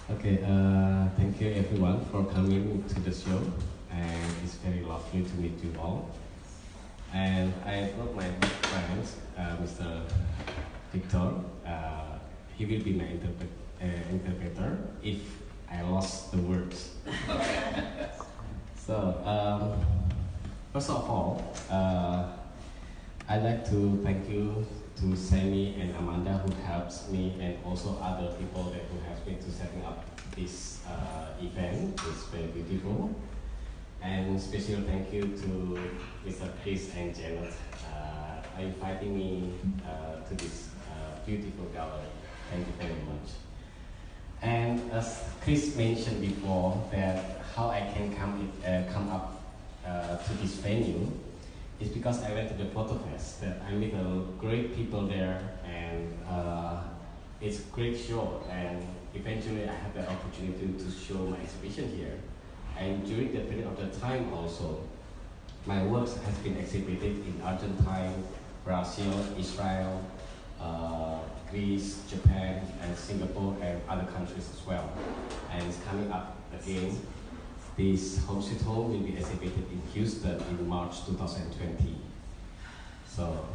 Okay, thank you everyone for coming to the show, and it's very lovely to meet you all. And I brought my friend, Mr. Victor. He will be my interpreter if I lost the words. So, first of all, I'd like to thank you to Sammy and Amanda who helps me, and also other people who helped me to setting up this event. It's very beautiful. And special thank you to Mr. Chris and Janet inviting me to this beautiful gallery. Thank you very much. And as Chris mentioned before, that how I can come up to this venue is because I went to the photo fest. That I met great people there, and it's a great show. And eventually, I had the opportunity to show my exhibition here. And during the period of the time, also, my works has been exhibited in Argentina, Brazil, Israel, Greece, Japan, and Singapore, and other countries as well. And it's coming up again. This home sweet home will be exhibited in Houston in March 2020. So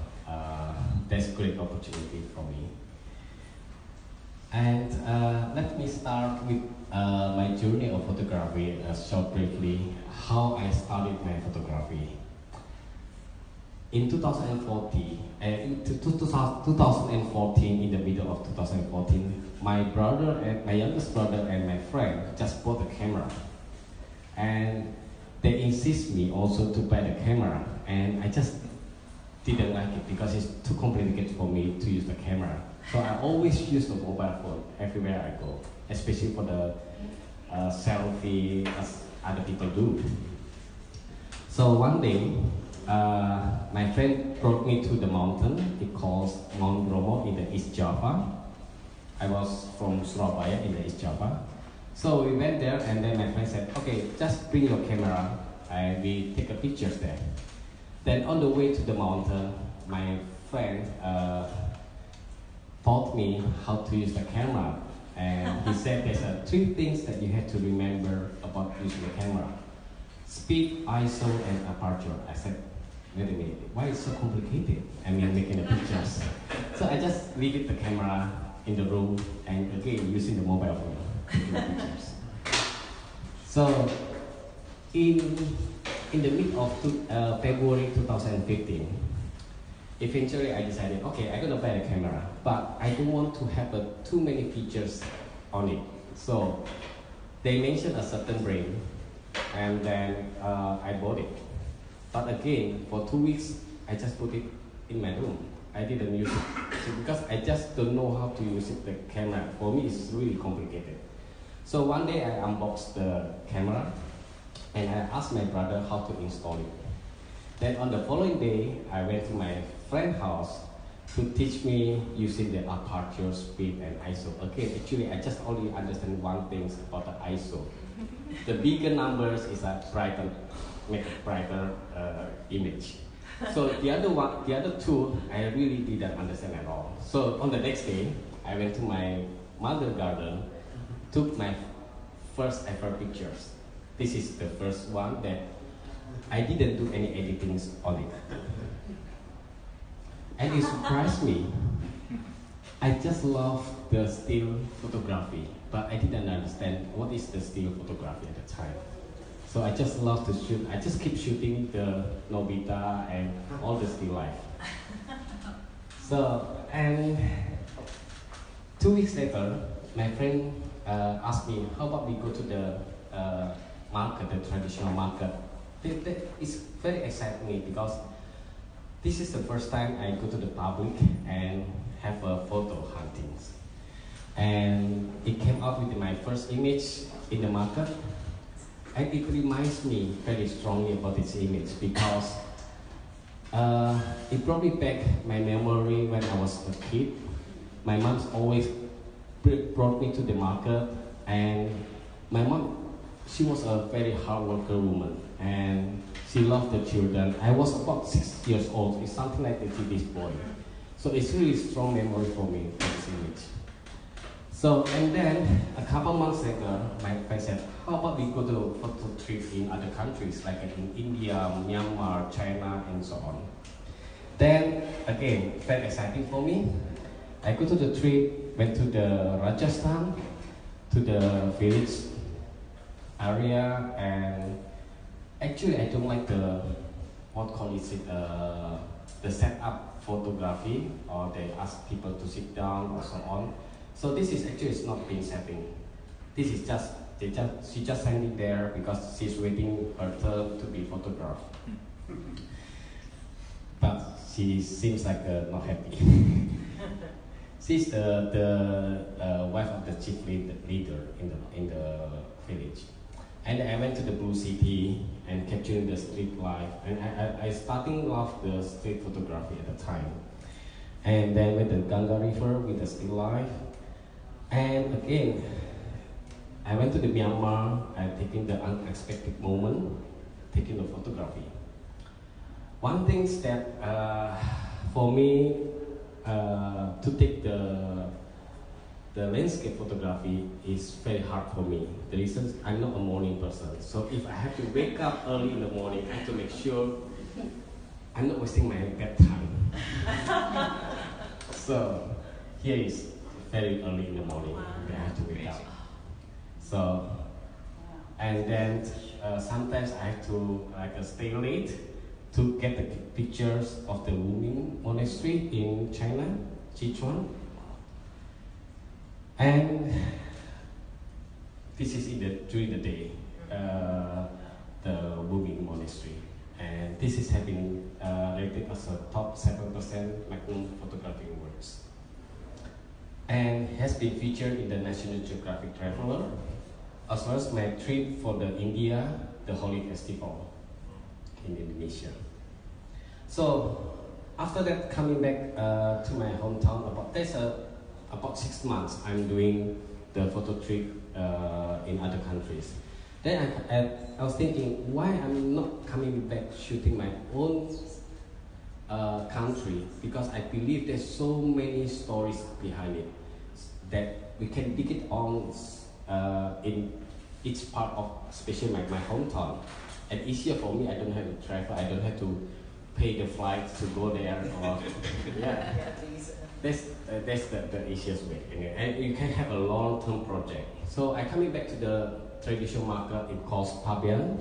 that's a great opportunity for me. And let me start with my journey of photography, short briefly, how I started my photography. In 2014, in the middle of 2014, my youngest brother and my friend just bought a camera. And they insist me also to buy the camera, and I just didn't like it because it's too complicated for me to use the camera. So I always use the mobile phone everywhere I go, especially for the selfie as other people do. So one day, my friend brought me to the mountain. It calls Mount Bromo in the East Java. I was from Surabaya in the East Java. So we went there, and then my friend said, okay, just bring your camera, and we take a pictures there. Then on the way to the mountain, my friend taught me how to use the camera. And he said there's 3 things that you have to remember about using the camera: speed, ISO, and aperture. I said, wait a minute, why is it so complicated? I mean, making the pictures. So I just leave the camera in the room, and again, using the mobile phone. Pictures. So, in the mid of February 2015, eventually I decided, okay, I'm gonna buy the camera, but I don't want to have too many features on it. So, they mentioned a certain brand, and then I bought it. But again, for 2 weeks, I just put it in my room. I didn't use it so because I just don't know how to use it, the camera. For me, it's really complicated. So one day I unboxed the camera, and I asked my brother how to install it. Then on the following day, I went to my friend's house to teach me using the aperture, speed, and ISO. Okay, actually I just only understand one thing about the ISO. The bigger numbers is a brighter, make a brighter image. So the other 2, I really didn't understand at all. So on the next day, I went to my mother's garden, took my first ever pictures. This is the first one that I didn't do any editings on it. And it surprised me. I just love the still photography, but I didn't understand what is the still photography at the time. So I just love to shoot. I just keep shooting the Nobita and all the still life. So, and 2 weeks later, my friend asked me, how about we go to the market, the traditional market. It's very exciting me because this is the first time I go to the public and have a photo hunting. And it came out with my first image in the market. And it reminds me very strongly about this image because it brought me back my memory when I was a kid. My mom's always brought me to the market, and my mom, she was a very hard worker woman, and she loved the children. I was about 6 years old. It's something like the TV's boy. So it's really strong memory for me for this image. So, and then a couple months later, my friend said, how about we go to photo trip in other countries, like in India, Myanmar, China, and so on. Then, again, very exciting for me. I go to the trip, went to the Rajasthan, to the village area, and actually I don't like the, what call it, the setup photography, or they ask people to sit down or so on. So this is actually it's not been setting. This is just, she just standing there because she's waiting her turn to be photographed. But she seems like not happy. She's the wife of the chief leader in the village. And I went to the Blue City and capturing the street life. And I starting off the street photography at the time. And then with the Ganga River with the still life. And again, I went to the Myanmar and taking the unexpected moment, taking the photography. One thing that for me to take the landscape photography is very hard for me. The reason is I'm not a morning person. So if I have to wake up early in the morning, I have to make sure I'm not wasting my bedtime. So here is very early in the morning. I have to wake up. So, and then sometimes I have to stay late to get the pictures of the Wumin monastery in China, Sichuan. And this is during the day, the Wumin monastery. And this is having rated as a top 7% Magnum photographic works. And has been featured in the National Geographic Traveler, as well as my trip for the India, the Holy Festival in Indonesia. So after that, coming back to my hometown, about 6 months, I'm doing the photo trip in other countries. Then I was thinking, why I'm not coming back shooting my own country? Because I believe there's so many stories behind it that we can dig it on in each part of, especially my hometown. And easier for me, I don't have to travel, I don't have to pay the flight to go there. Or, yeah, that's the easiest way. And you can have a long-term project. So I coming back to the traditional market, it calls Pabean.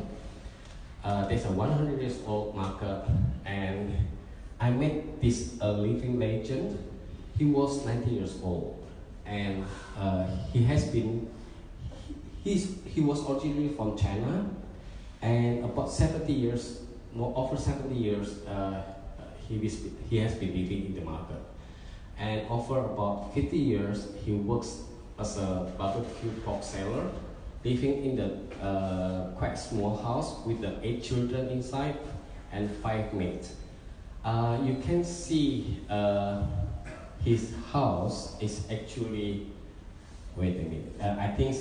There's a 100 years old market, and I met this living legend. He was 90 years old, and he was originally from China, and about 70 years, over 70 years, he has been living in the market. And over about 50 years, he works as a barbecue pork seller, living in the quite small house with the 8 children inside and 5 maids. You can see his house is actually, wait a minute, I think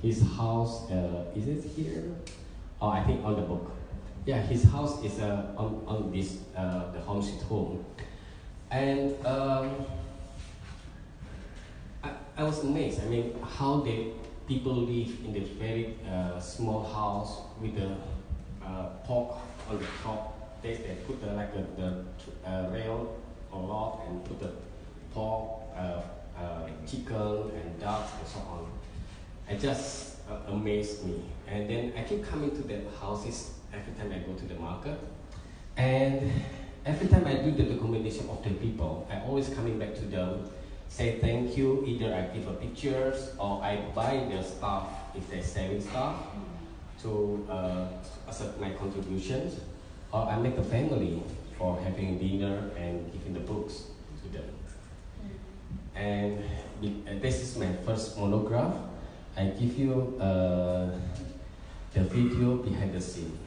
his house, is it here? Oh, I think on the book. Yeah, his house is on this, the home sweet home. And I was amazed. I mean, how people live in this very small house with the pork on the top. They put the rail or log and put the pork, chicken and ducks and so on. It just amazed me. And then I keep coming to the houses every time I go to the market. And every time I do the documentation of the people, I always coming back to them, say thank you. Either I give a pictures or I buy their stuff if they're selling stuff to accept my contributions, or I make a family for having dinner and giving the books to them. And this is my first monograph. I give you the video behind the scene.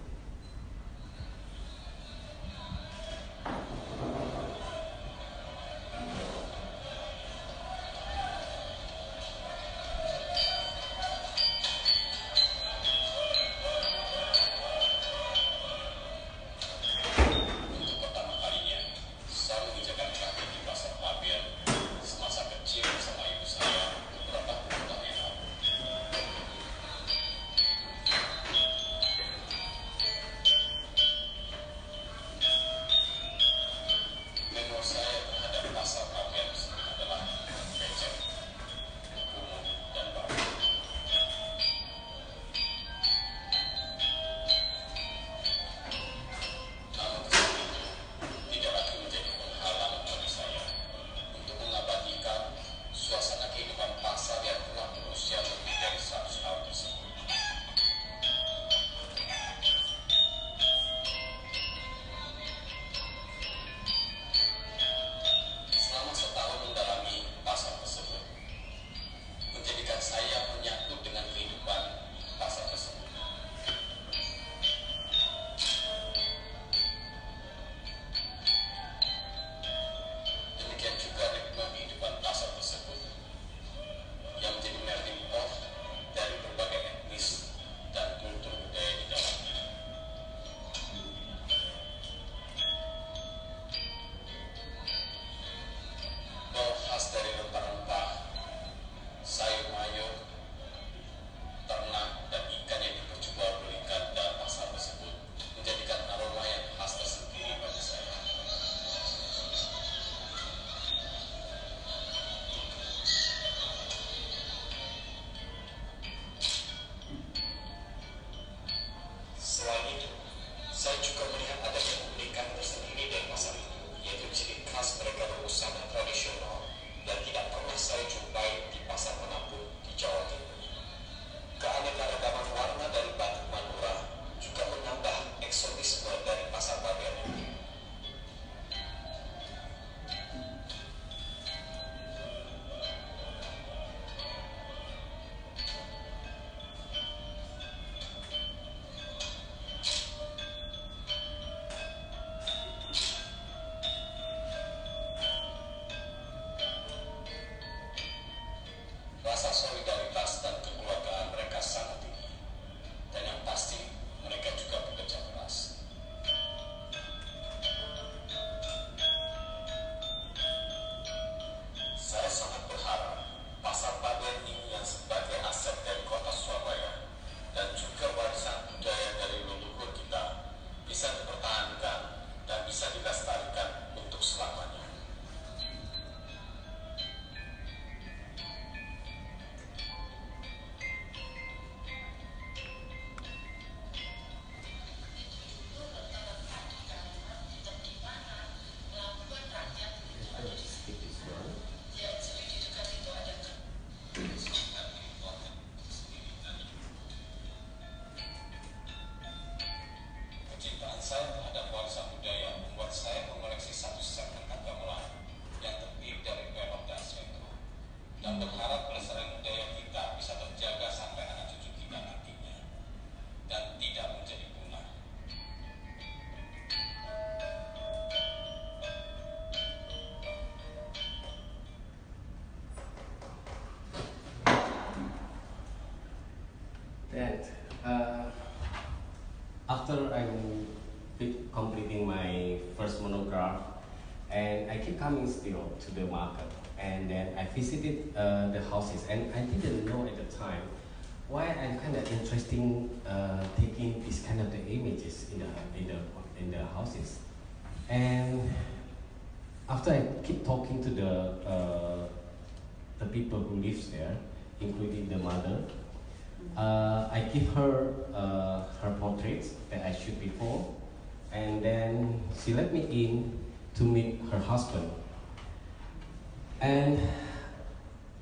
Kalinya, selalu di Jakarta di pasar Pabean, semasa kecil bersama ibu dan berharap pelestarian budaya kita bisa terjaga sampai anak cucu kita nantinya dan tidak menjadi punah. Then, after I'm completing my first monograph, and I keep coming still to the market, and then I visited the houses, and I didn't know at the time why I'm kind of interested taking this kind of the images in the houses, and after I keep talking to the people who lives there, including the mother. I give her her portraits that I shoot before, and then she let me in to meet her husband. And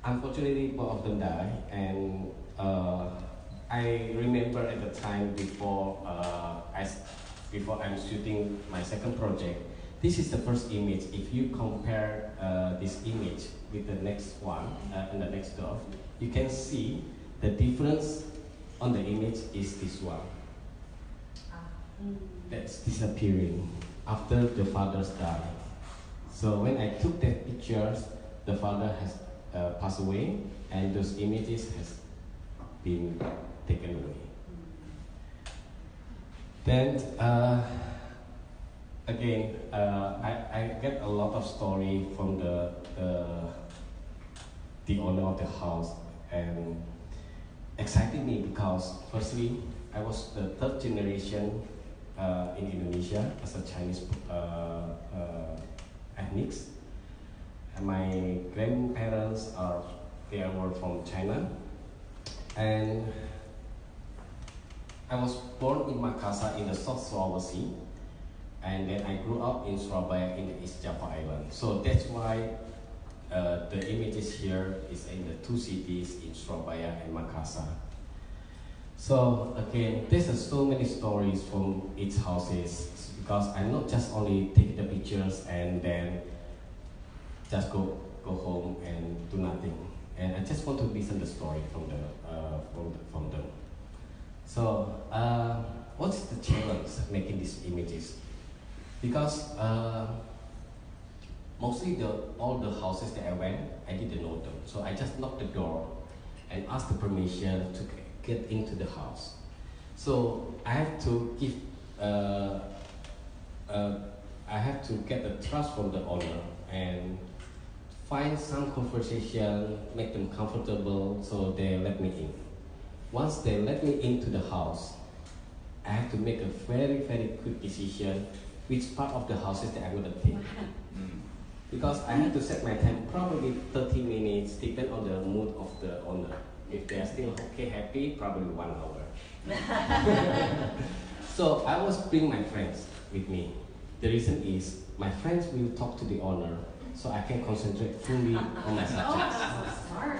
unfortunately, both of them died. And I remember at the time before I'm shooting my second project, this is the first image. If you compare this image with the next one in the next door, you can see the difference on the image is this one. That's disappearing after the fathers died. So when I took that pictures, the father has passed away, and those images has been taken away. Then again, I get a lot of story from the owner of the house, and excited me because firstly, I was the third generation in Indonesia as a Chinese ethnics. And my grandparents were from China, and I was born in Makassar in the South Sulawesi, and then I grew up in Surabaya in the East Java Island. So that's why the images here is in the two cities in Surabaya and Makassar. So again, there's so many stories from each houses, because I'm not just only taking the pictures and then just go home and do nothing. And I just want to listen the story from them. So what's the challenge making these images? Because mostly all the houses that I went, I didn't know them. So I just knocked the door and asked the permission to get into the house. So I have to give, I have to get the trust from the owner and find some conversation, make them comfortable, so they let me in. Once they let me into the house, I have to make a very, very quick decision which part of the houses that I'm going to take. Because I have to set my time, probably 30 minutes, depend on the mood of the owner. If they are still okay, happy, probably 1 hour. So I always bring my friends with me. The reason is, my friends will talk to the owner, so I can concentrate fully on my subjects. Oh, smart.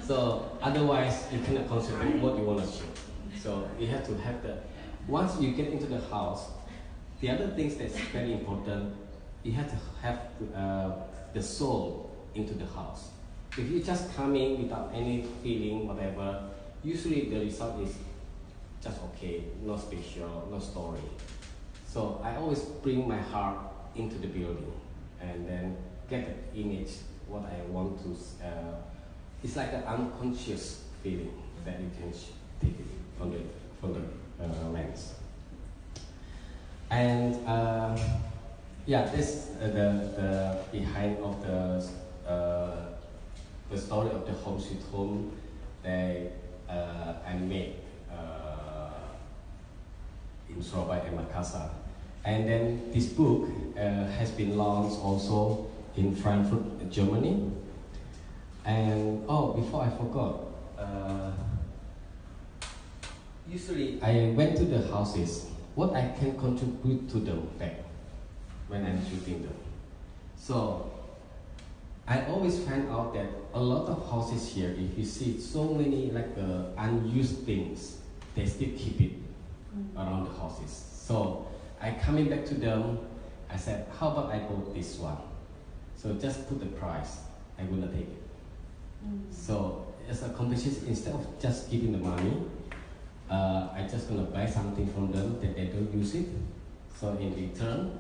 So otherwise, you cannot concentrate what you want to shoot. So you have to have once you get into the house, the other things that's very important, you have to have the soul into the house. If you just come in without any feeling, whatever, usually the result is just okay, no special, no story. So I always bring my heart into the building and then get the image, what I want to, it's like an unconscious feeling that you can take it from the lens. And yeah, this the behind of the story of the home sweet home that I made in Surabaya and Makassar. And then this book has been launched also in Frankfurt, Germany. And oh, before I forgot, usually I went to the houses, what I can contribute to them back when I'm shooting them. So I always find out that a lot of houses here, if you see so many like unused things, they still keep it around the houses. So I coming back to them, I said, how about I go this one? So just put the price, I'm gonna take there's a competition. Instead of just giving the money, I just gonna buy something from them that they don't use it. So in return,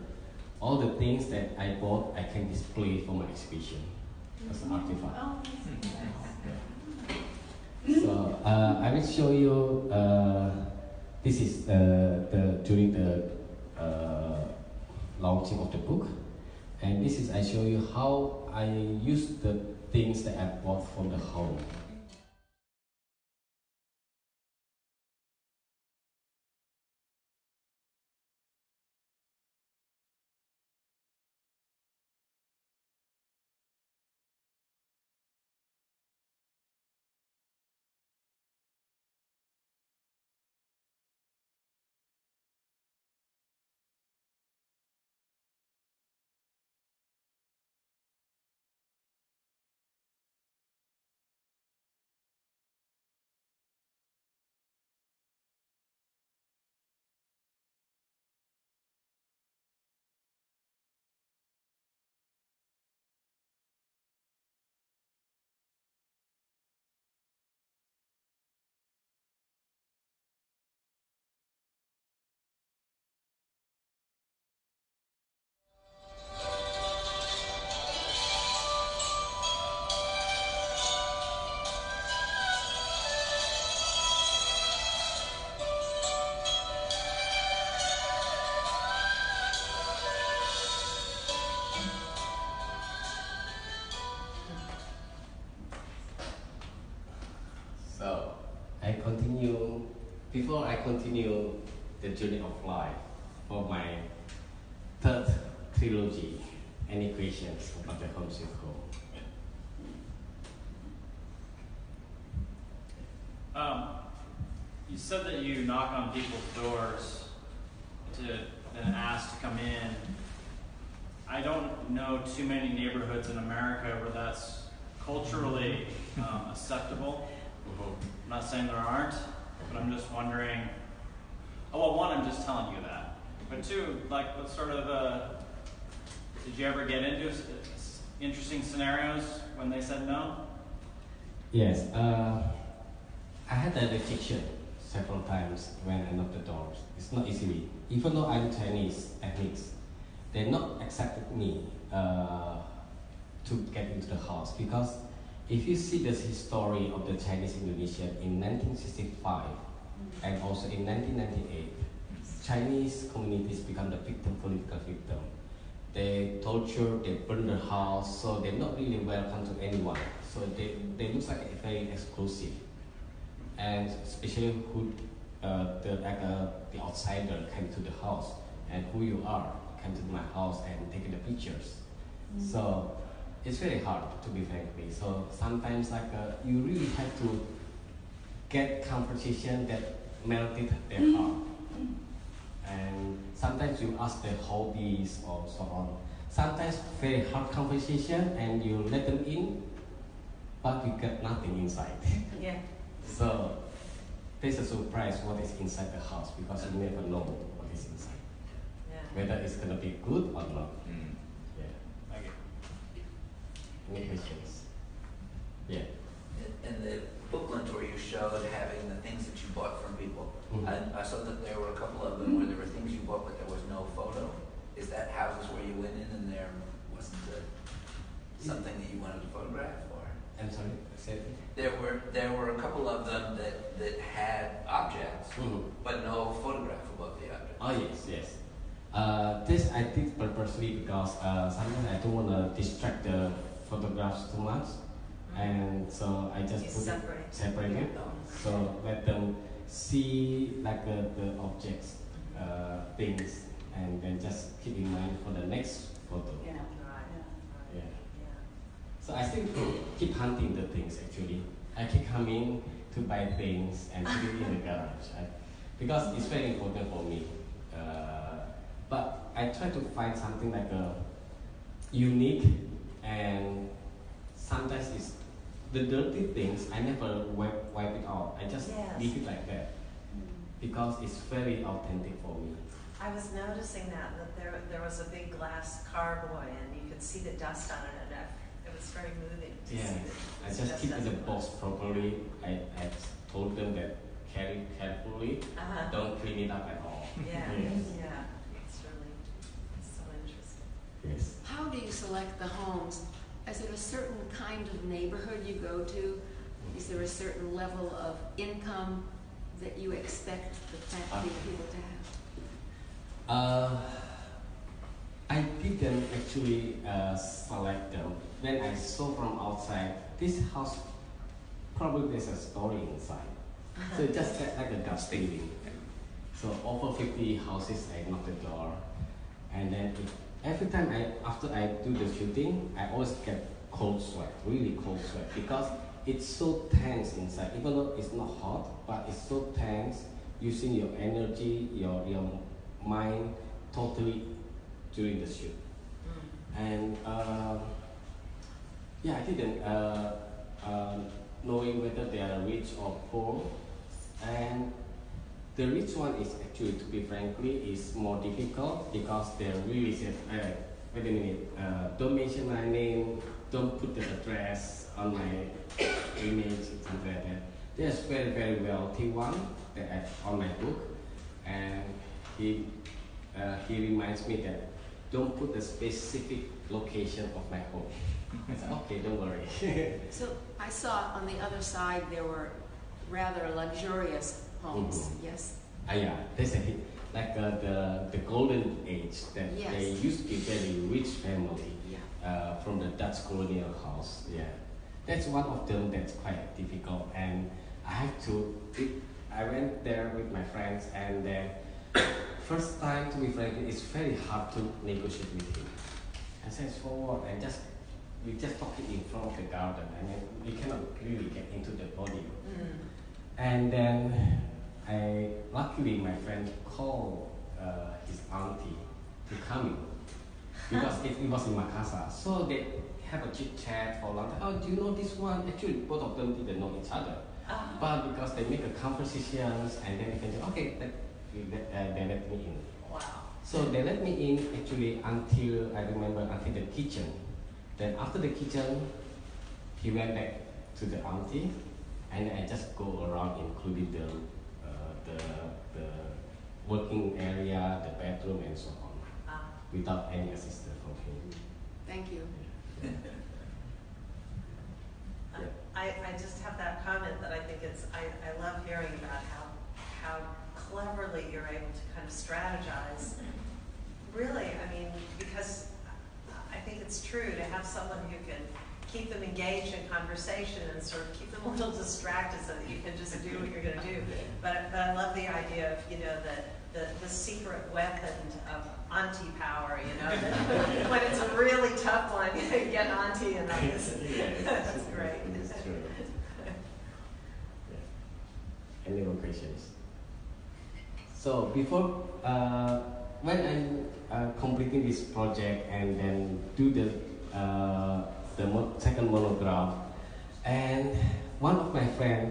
all the things that I bought, I can display for my exhibition as an artifact. So I will show you. This is during the launching of the book, and this is I show you how I use the things that I bought from the home. So before I continue the journey of life for my third trilogy, Any Questions about the Home Sweet Home. You said that you knock on people's doors to then ask to come in. I don't know too many neighborhoods in America where that's culturally acceptable. I'm not saying there aren't, but I'm just wondering. Oh, well, one, I'm just telling you that. But two, like, what sort of, did you ever get into interesting scenarios when they said no? Yes, I had a rejection several times when I knocked the doors. It's not easily. Even though I'm Chinese ethnics, they not accepted me to get into the house, because if you see the history of the Chinese-Indonesian in 1965 and also in 1998, Chinese communities become the political victim. They torture, they burn the house, so they're not really welcome to anyone. So they look like very exclusive. And especially who the outsider came to the house, and who you are came to my house and taking the pictures. So it's very hard, to be frankly. So sometimes you really have to get conversation that melted their heart. And sometimes you ask their hobbies or so on. Sometimes very hard conversation and you let them in, but you get nothing inside. Yeah. So there's a surprise what is inside the house, because you never know what is inside. Yeah. Whether it's gonna be good or not. Yeah. Okay. Any questions? Yeah. In the booklet where you showed having the things that you bought from people, I saw that there were a couple of them where there were things you bought but there was no photo. Is that houses where you went in and there wasn't something that you wanted to photograph? Or I'm sorry, say it. There were a couple of them that had objects, but no photograph above the object. Oh yes. This I did purposely because sometimes I don't want to distract the photographs too much, and so I just separate it, so let them see the objects, things, and then just keep in mind for the next photo. Yeah, right. Yeah. So I still keep hunting the things actually. I keep coming to buy things and put it in the garage because it's very important for me. But I try to find something unique, and sometimes it's the dirty things. I never wipe it out. I just leave it like that because it's very authentic for me. I was noticing that there was a big glass carboy and you could see the dust on it, and it was very moving to see the just keep in the box properly. I told them that carry carefully, don't clean it up at all. Yeah, Yes. yeah. It's so interesting. Yes. How do you select the homes? Is it a certain kind of neighborhood you go to? Is there a certain level of income that you expect the people to have? I didn't actually select them. When I saw from outside, this house probably there's a story inside. So it just like a gut feeling. So over 50 houses, I knock the door, and then every time after I do the shooting, I always get cold sweat, really cold sweat, because it's so tense inside. Even though it's not hot, but it's so tense, using your energy, your mind totally during the shoot. And yeah, I didn't knowing whether they are rich or poor. And the rich one is actually, to be frankly, is more difficult because they really said, wait a minute, don't mention my name, don't put the address on my image, something like that. There's very, very wealthy one that on my book, and he reminds me that don't put the specific location of my home. I said, okay, don't worry. So I saw on the other side there were rather luxurious homes, yes? Yeah, there's like the golden age that Yes. they used to be very rich family Yeah. from the Dutch colonial house. Yeah, that's one of them that's quite difficult, and I went there with my friends, and then first time, to be frank, it's very hard to negotiate with him. I said, for what? We just talking in front of the garden. I mean, we cannot really get into the podium. And then luckily my friend called his auntie to come in because it was in Makassar. So they have a chit chat for a long time. Oh, do you know this one? Actually, both of them didn't know each other. But because they make a conversations, and then eventually, okay, they let me in. Wow. So they let me in actually until, I remember, until the kitchen. Then after the kitchen, he went back to the auntie, and I just go around, including the working area, the bedroom, and so on, without any assistance from him. Thank you. I just have that comment that I think I love hearing about how cleverly you're able to kind of strategize. Really, I mean, because I think it's true to have someone who can keep them engaged in conversation and sort of keep them a little distracted so that you can just do what you're going to do. But I love the idea of, the secret weapon of auntie power, that when it's a really tough one, you get auntie and all this. That's great. It's true. Any more questions? So before, when I'm completing this project and then do the second monograph, and one of my friends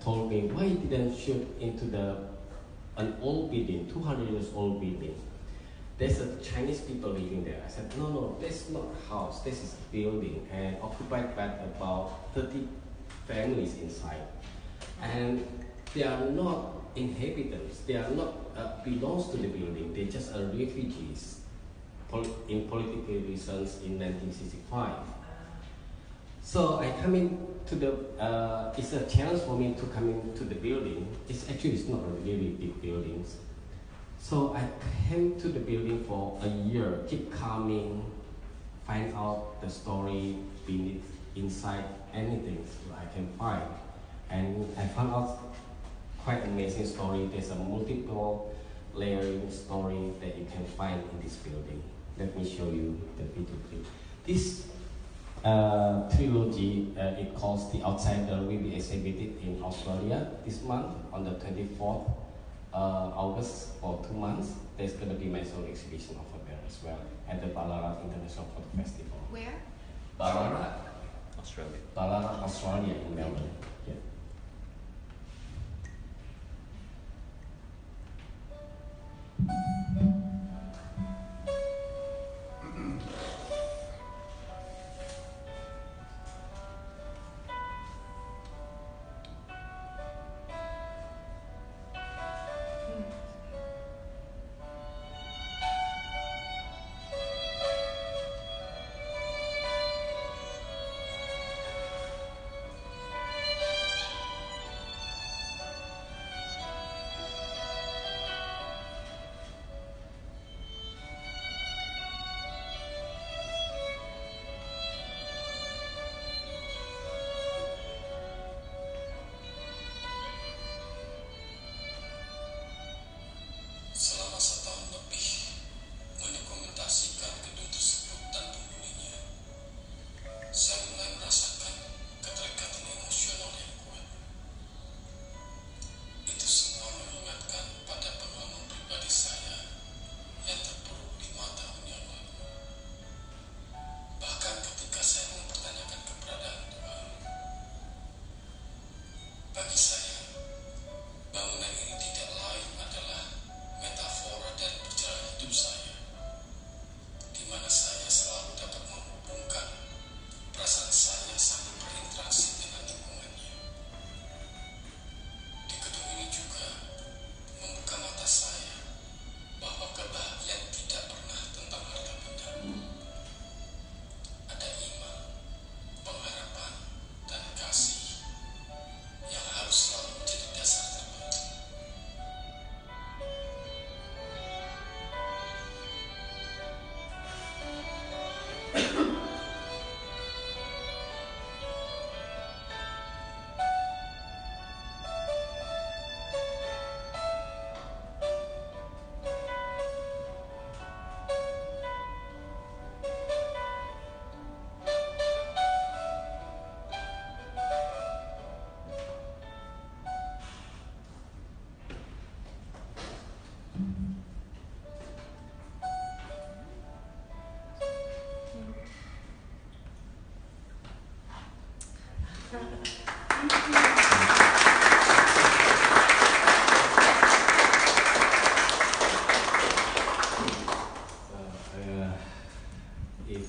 told me, why you didn't shoot into an old building, 200 years old building? There's a Chinese people living there. I said, no, that's not a house, this is a building, and occupied by about 30 families inside. And they are not inhabitants, they are not belongs to the building, they just are refugees in political reasons in 1965. So I come into it's a challenge for me to come into the building. It's not a really big building. So I came to the building for a year, keep coming, find out the story beneath, inside, anything I can find. And I found out quite amazing story. There's a multiple layering story that you can find in this building. Let me show you the video clip. This trilogy, it calls The Outsider, will be exhibited in Australia this month on the 24th August for 2 months. There's going to be my solo exhibition over there as well at the Ballarat International Photo Festival. Where? Ballarat, Australia. Ballarat, Australia in Melbourne. Yeah.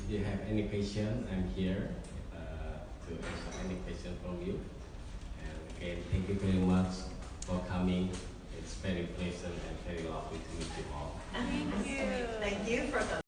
you have any question, I'm here to answer any question from you. And again, thank you very much for coming. It's very pleasant and very lovely to meet you all. Thank you for the